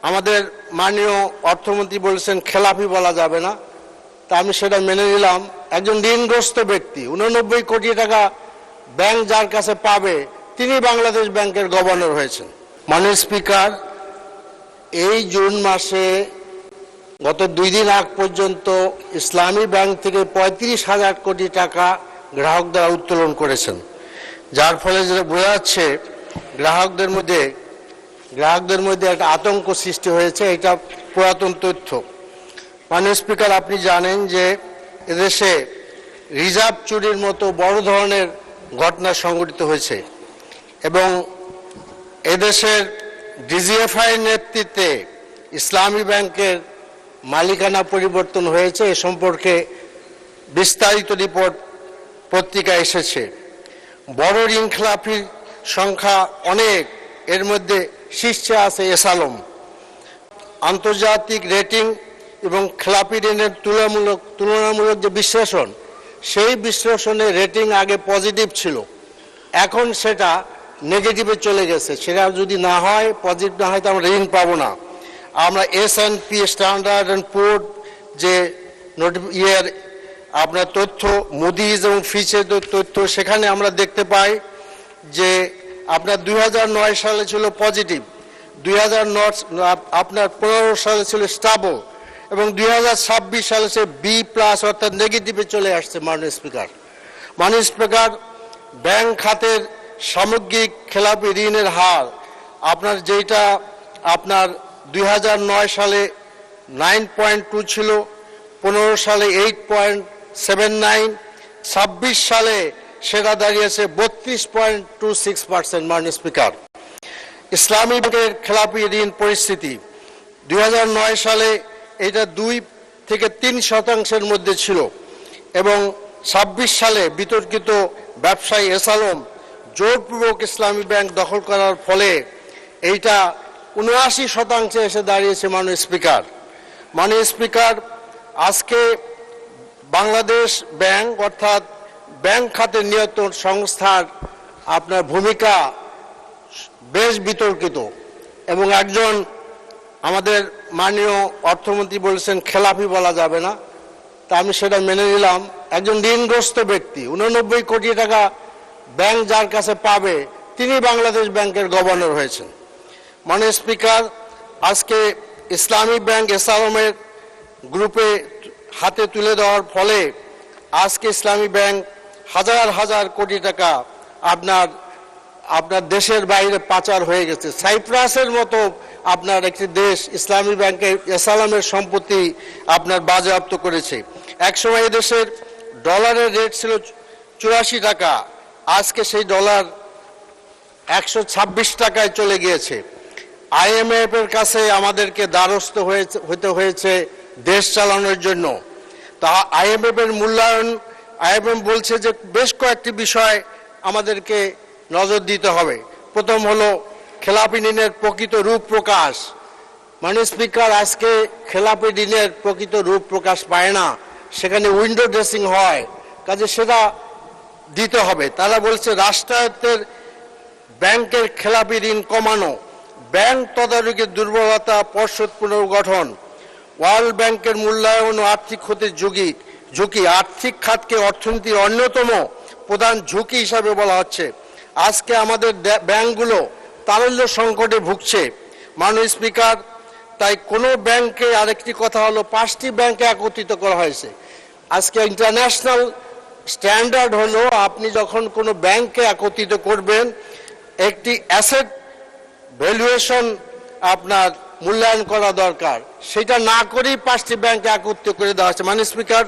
আমাদের মাননীয় অর্থমন্ত্রী বলেছেন খেলাপি বলা যাবে না, তা আমি সেটা মেনে নিলাম। একজন ঋণগ্রস্ত ব্যক্তি 89 কোটি টাকা ব্যাংক যার কাছে পাবে তিনি বাংলাদেশ ব্যাংকের গভর্নর হয়েছেন। মাননীয় স্পিকার, এই জুন মাসে গত 2 দিন আগ পর্যন্ত ইসলামী ব্যাংক থেকে 35,000 কোটি টাকা গ্রাহকরা উত্তোলন করেছেন, যার ফলে যেটা বোঝা যাচ্ছে গ্রাহকদের মধ্যে একটা আতঙ্ক সৃষ্টি হয়েছে। এটা পুরাতন তথ্য। মাননীয় স্পিকার, আপনি জানেন যে এদেশে রিজার্ভ চুরির মতো বড় ধরনের ঘটনা সংঘটিত হয়েছে এবং এদেশের ডিজিএফআই নেতৃত্বে ইসলামী ব্যাংকের মালিকানা পরিবর্তন হয়েছে। এ সম্পর্কে বিস্তারিত রিপোর্ট পত্রিকায় এসেছে। বড় ঋণ খেলাপির সংখ্যা অনেক, এর মধ্যে শীর্ষে আছে এসালম। আন্তর্জাতিক রেটিং এবং খেলাপি ঋণের তুলনামূলক যে বিশ্লেষণ, সেই বিশ্লেষণে রেটিং আগে পজিটিভ ছিল, এখন সেটা নেগেটিভে চলে গেছে। সেটা যদি না হয়, পজিটিভ না হয়, তো আমরা ঋণ পাবো না। আমরা S&P স্ট্যান্ডার্ড অ্যান্ড পুর যে আপনার তথ্য, মুডিজ এবং ফিচের তথ্য, সেখানে আমরা দেখতে পাই যে আপনার 2009 সালে ছিল পজিটিভ, 2015 সালে ছিল স্টেবল এবং 2026 সালে সে B+ অর্থাৎ নেগেটিভে চলে আসছে। মাননীয় স্পিকার, ব্যাংক খাতের সামগ্রিক খেলাপি ঋণের হার আপনার যেটা 2009 সালে 9.2 ছিল, 15 সালে 8.79, 26 সালে সেটা দাঁড়িয়েছে 32.26%। মাননীয় স্পিকার, ইসলামী ব্যাংকের খেলাপি ঋণ পরিস্থিতি 2009 সালে এটা 2 থেকে 3% মধ্যে ছিল এবং 26 সালে বিতর্কিত ব্যবসায়ী এসালম জোরপূর্বক ইসলামী ব্যাংক দখল করার ফলে এইটা 79% এসে দাঁড়িয়েছে। মাননীয় স্পিকার, আজকে বাংলাদেশ ব্যাংক অর্থাৎ ব্যাংক খাতের নিয়ন্ত্রণ সংস্থার আপনার ভূমিকা বেশ বিতর্কিত এবং একজন আমাদের মাননীয় অর্থমন্ত্রী বলেছেন খেলাপি বলা যাবে না, তা আমি সেটা মেনে নিলাম। একজন ঋণগ্রস্ত ব্যক্তি 89 কোটি টাকা ব্যাংক যার কাছে পাবে তিনি বাংলাদেশ ব্যাংকের গভর্নর হয়েছেন। মাননীয় স্পিকার, আজকে ইসলামী ব্যাংক এসালমের গ্রুপে হাতে তুলে দেওয়ার ফলে আজকে ইসলামী ব্যাংক হাজার হাজার কোটি টাকা আপনার দেশের বাইরে পাচার হয়ে গেছে। সাইপ্রাসের মতো আপনার একটি দেশ ইসলামী ব্যাংকের এসালামের সম্পত্তি আপনার বাজেয়াপ্ত করেছে। একসময় দেশের ডলারের রেট ছিল 84 টাকা, আজকে সেই ডলার 126 টাকায় চলে গিয়েছে। IMF এর কাছে আমাদেরকে দ্বারস্থ হতে হয়েছে দেশ চালানোর জন্য। তা IMF এর মূল্যায়ন, IMF বলছে যে বেশ কয়েকটি বিষয় আমাদেরকে নজর দিতে হবে। প্রথম হলো খেলাপি ঋণের প্রকৃত রূপ প্রকাশ। মাননীয় স্পিকার, আজকে খেলাপি ঋণের প্রকৃত রূপ প্রকাশ পায় না, সেখানে উইন্ডো ড্রেসিং হয়, কাজে সেটা দিতে হবে। তারা বলছে রাষ্ট্রায়ত্তের ব্যাংকের খেলাপি ঋণ কমানো, ব্যাংক তদারকির দুর্বলতা, পর্ষদ পুনর্গঠন, ওয়ার্ল্ড ব্যাংকের মূল্যায়ন ও আর্থিক ক্ষতির ঝুঁকি। আর্থিক খাতকে অর্থনীতির অন্যতম প্রধান ঝুঁকি হিসাবে বলা হচ্ছে। আজকে আমাদের ব্যাংকগুলো তারল্য সংকটে ভুগছে। মাননীয় স্পিকার, তাই কোনো ব্যাংকে, আরেকটি কথা হলো 5টি ব্যাংকে একত্রিত করা হয়েছে। আজকে ইন্টারন্যাশনাল স্ট্যান্ডার্ড হলো আপনি যখন কোনো ব্যাংকে একত্রিত করবেন, একটি অ্যাসেট ভ্যালুয়েশন আপনার মূল্যায়ন করা দরকার। সেটা না করেই 5টি ব্যাংকে একত্রিত করে দেওয়া হয়েছে। মাননীয় স্পিকার,